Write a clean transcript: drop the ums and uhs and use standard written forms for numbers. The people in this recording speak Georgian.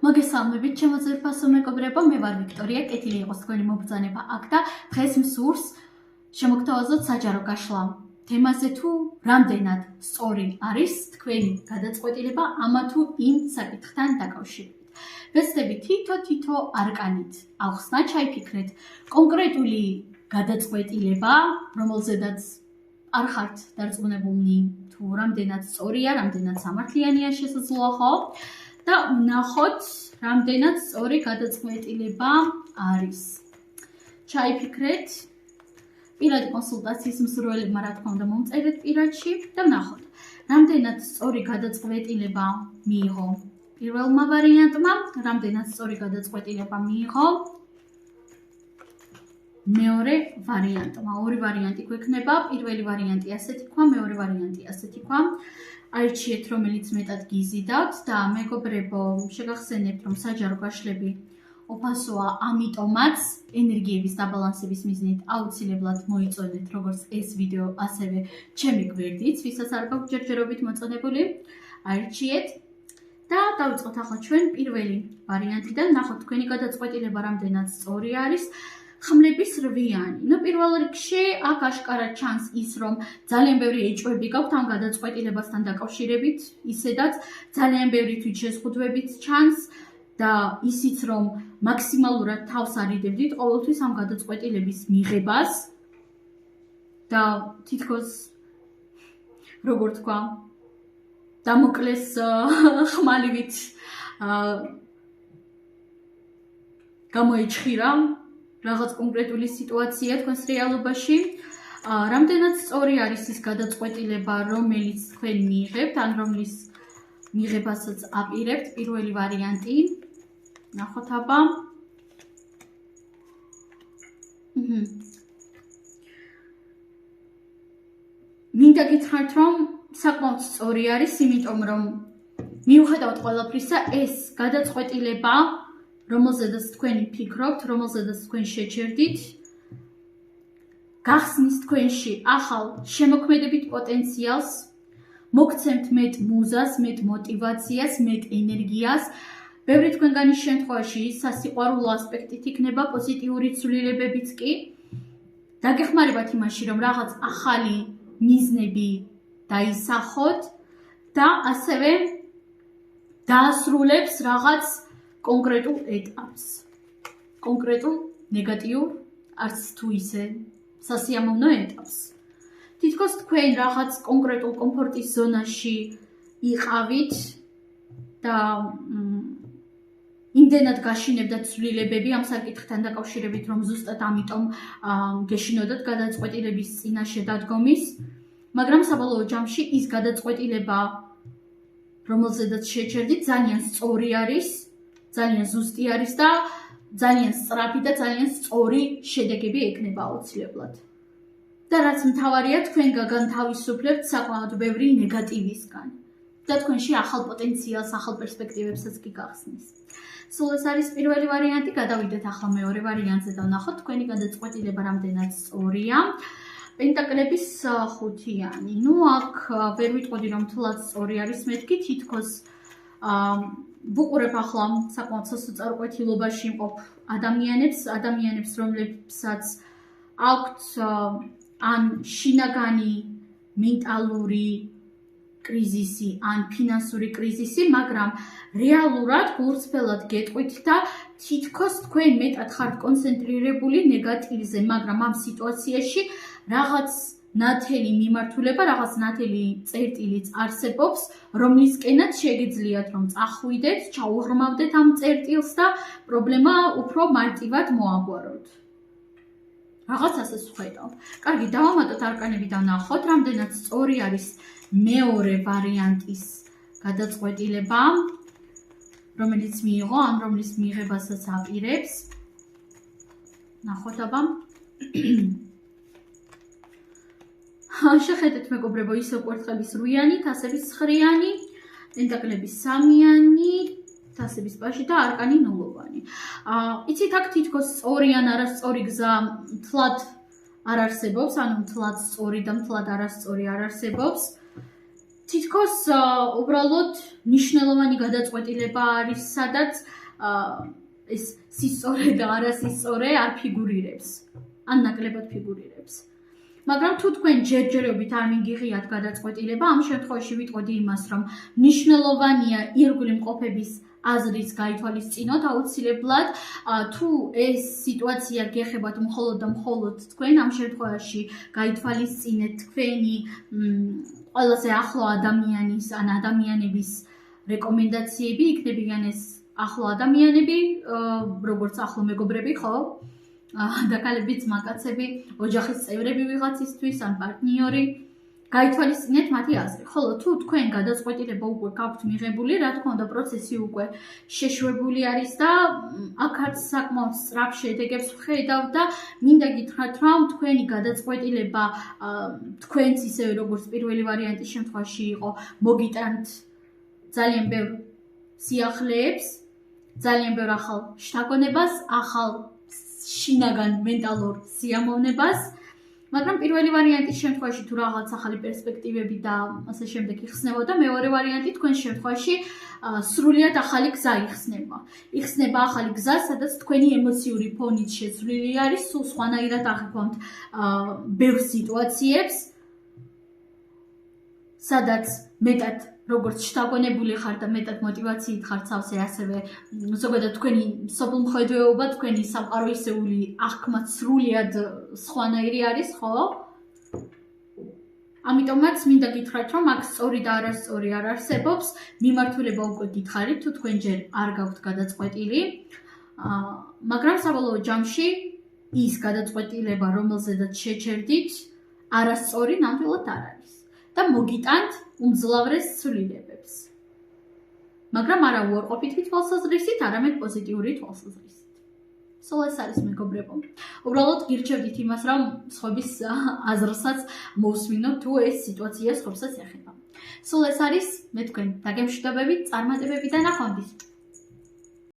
მოგესალმებით, ჩემო ძვირფასო მეგობრებო, მე ვარ ვიქტორია, კეთილი იყოს თქვენი მობრძანება აქ და დღეს მსურს შემოგთავაზოთ საჯარო გაშლა თემაზე თუ რამდენად სწორი არის თქვენი გადაწყვეტილება ამა თუ იმ საკითხთან დაკავშირებით. ვეცდებით თითო არკანით ახსნა ჩაიფიქრეთ კონკრეტული გადაწყვეტილება, რომელზედაც არ ხართ დარწმუნებულნი თუ რამდენად სწორია, რამდენად სამართლიანია შესაძლოა, ხო? და ვნახოთ, რამდენად სწორი გადაწყვეტილება არის. ჩაიფიქრეთ, პირადი კონსულტაციის მსურველებმა რა თქმა უნდა მომწერეთ პირადში და ვნახოთ, რამდენად სწორი გადაწყვეტილება მიიღო პირველმა ვარიანტმა, რამდენად სწორი გადაწყვეტილება მიიღო მეორე ვარიანტმა. ორი ვარიანტი გვექნება, პირველი ვარიანტი ასეთი ქვა, მეორე ვარიანტი ასეთი ქვა. აირჩიეთ, რომელიც მეტად გიზიდავთ და მეგობრებო, შეგახსენებთ, რომ საჯარო გაშლები უფასოა, ამიტომაც ენერგიების დაბალანსების მიზნით აუცილებლად მოიწონეთ როგორც ეს ვიდეო, ასევე ჩემი გვერდიც, ვისაც არ გაქვთ ჯერჯერობით მოწონებული, აირჩიეთ და დავიწყოთ ახლა ჩვენ პირველი ვარიანტიდან, ნახოთ თქვენი გადაწყვეტილება რამდენად სწორი არის. ხმლების რვიანი. პირველ რიგში აქ აშკარად ჩანს ის, რომ ძალიან ბევრი ეჭვები გაქვთ ამ გადაწყვეტილებასთან დაკავშირებით, ისედაც ძალიან ბევრი თვითშეზღუდვებით ჩანს და ისიც, რომ მაქსიმალურად თავს არიდებდით ყოველთვის ამ გადაწყვეტილების მიღებას და თითქოს როგორ თქვა, დამოკლეს ხმალივით გამოეჩხირა რაღაც კონკრეტული სიტუაცია თქვენს რეალობაში. რამდენად სწორი არის ის გადაწყვეტილება, რომელიც თქვენ მიიღებთ, ან რომლის მიღებასაც აპირებთ, პირველი ვარიანტი. ნახოთ აბა. მინდა გითხრათ, რომ საკმაოდ სწორი არის, იმიტომ რომ მიუხედავად ყველაფრისა, ეს გადაწყვეტილება რომელზედაც თქვენი ფიქრობთ, რომელზედაც თქვენ შეჩერდით, გახსნის თქვენში ახალ შემოქმედებით პოტენციალს, მოგცემთ მეტ მუზას, მეტ მოტივაციას, მეტ ენერგიას. ბევრი თქვენგანის შემთხვევაში სასიყვარულო ასპექტით იქნება, პოზიტიური ცვლილებებიც კი. დაგეხმარებათ იმაში, რომ რაღაც ახალი მიზნები დაისახოთ და ასევე დაასრულებს რაღაც კონკრეტულ ეტაპს, კონკრეტულ ნეგატიურ, არც თუ ისე სასიამოვნო ეტაპს. თითქოს თქვენ რაღაც კონკრეტულ კომფორტის ზონაში იყავით და იმდენად გაშინებდა ცვლილებები ამ საკითხთან დაკავშირებით, რომ ზუსტად ამიტომ გეშინოდათ გადაწყვეტილების წინაშე დადგომის, მაგრამ საბოლოო ჯამში ის გადაწყვეტილება, რომელზედაც შეჩერდით, ძალიან სწორი არის, ძალიან ზუსტი არის და ძალიან სწრაფი და ძალიან სწორი შედეგები ექნება აუცილებლად. და რაც მთავარია, თქვენ გაგანთავისუფლებთ საკმაოდ ბევრი ნეგატივისგან და თქვენში ახალ პოტენციალს, ახალ პერსპექტივებსაც კი გახსნის. სულ ეს არის პირველი ვარიანტი, გადავიდეთ ახლა მეორე ვარიანტზე და ვნახოთ თქვენი გადაწყვეტილება რამდენად სწორია. პენტაკლების ხუთიანი. აქ ვერ ვიტყოდი, რომ თლაც სწორი არის, მეთქი თითქოს ვუყურებ ახლა საკმაოდ სასოწარკვეთილობაში მყოფ ადამიანებს, რომლებსაც აქვთ ან შინაგანი მენტალური კრიზისი, ან ფინანსური კრიზისი, მაგრამ რეალურად გულწრფელად გეტყვით და თითქოს თქვენ მეტად ხართ კონცენტრირებული ნეგატივზე, მაგრამ ამ სიტუაციაში რაღაც ნათელი მიმართულება, რაღაც ნათელი წერტილიც არსებობს, რომლისკენაც შეგიძლიათ რომ წახვიდეთ, ჩაუღრმავდეთ ამ წერტილს და პრობლემა უფრო მარტივად მოაგვაროთ. რაღაც ასეც ვხედავ. კარგი, დავამატოთ არკანები და ვნახოთ, რამდენად სწორი არის მეორე ვარიანტის გადაწყვეტილება, რომელიც მიიღო, ან რომლის მიღებასაც აპირებს. ნახოთ აბა. შეხედეთ მეგობრებო, ისევ კვერთხების რვიანი, თასების ცხრიანი, პენტაკლების სამიანი, თასების პაჟი და არკანი ნულოვანი. იცით, აქ თითქოს სწორი ან არასწორი გზა მთლად არ არსებობს, ანუ მთლად სწორი და მთლად არასწორი არ არსებობს. თითქოს უბრალოდ მნიშვნელოვანი გადაწყვეტილება არის, სადაც ეს სისწორე და არასისწორე არ ფიგურირებს, ან ნაკლებად ფიგურირებს. მაგრამ თუ თქვენ ჯერჯერობით არ მიგიღიათ გადაწყვეტილება, ამ შემთხვევაში ვიტყოდი იმას, რომ მნიშვნელოვანია ირგვლივ მყოფების აზრის გაითვალისწინოთ აუცილებლად, თუ ეს სიტუაცია გეხებათ მხოლოდ და მხოლოდ თქვენ, ამ შემთხვევაში გაითვალისწინეთ თქვენი ყველაზე ახლო ადამიანის ან ადამიანების რეკომენდაციები, იქნებიან ეს ახლო ადამიანები, როგორც ახლო მეგობრები, ხო? დაკალებიც მაკაცები, ოჯახის წევრები ვიღაცისთვის ან პარტნიორი, გაითვალისწინეთ მათი აზრი. ხოლო თუ თქვენ გადაწყვეტილება უკვე გაქვთ მიღებული, რა თქმა უნდა, პროცესი უკვე შეშვებული არის და აქაც საკმაოდ სწრაფ შედეგებს ვხედავ და მინდა გითხრათ, რომ თქვენი გადაწყვეტილება თქვენც ისევე როგორც პირველი ვარიანტის შემთხვევაში იყო, მოგიტანთ ძალიან ბევრ სიახლეებს, ძალიან ბევრ ახალ შთაგონებას, ახალ შინაგან მენტალურ სიამოვნებას, მაგრამ პირველი ვარიანტის შემთხვევაში თუ რაღაც ახალი პერსპექტივები და ასე შემდეგ იხსნებოდა, მეორე ვარიანტი თქვენს შემთხვევაში სრულიად ახალი გზა იხსნება. იხსნება ახალი გზა, სადაც თქვენი ემოციური ფონით შეცვლილი არის, სულ სხვანაირად აღიქვამთ ბევრ სიტუაციებს, სადაც მეტად როგორც შთაგონებული ხარ და მეტად მოტივაციით ხარ სავსე, ასევე ზოგადად თქვენი სოფლმხედველობა, თქვენი სამყაროისეული აღქმა სრულიად სხვანაირი არის, ხო? ამიტომაც მინდა გითხრათ, რომ აქ სწორი და არასწორი არ არსებობს, მიმართულება უკვე გითხარით, თუ თქვენ ჯერ არ გაქვთ გადაწყვეტილი, მაგრამ საბოლოო ჯამში ის გადაწყვეტილება, რომელზედაც შეჩერდით, არასწორი ნამდვილად არ არის. და მოგიტანთ უმძლავრეს ცვლილებებს. მაგრამ არა უარყოფითი თვალსაზრისით, არამედ პოზიტიური თვალსაზრისით. სულ ეს არის მეგობრებო. უბრალოდ გირჩევდით იმას, რომ სხვების აზრსაც მოვსმინოთ, თუ ეს სიტუაცია სხვებსაც ეხება. სულ ეს არის, მე თქვენ დაგემშვიდობებით, წარმატებები და ნახვამდის.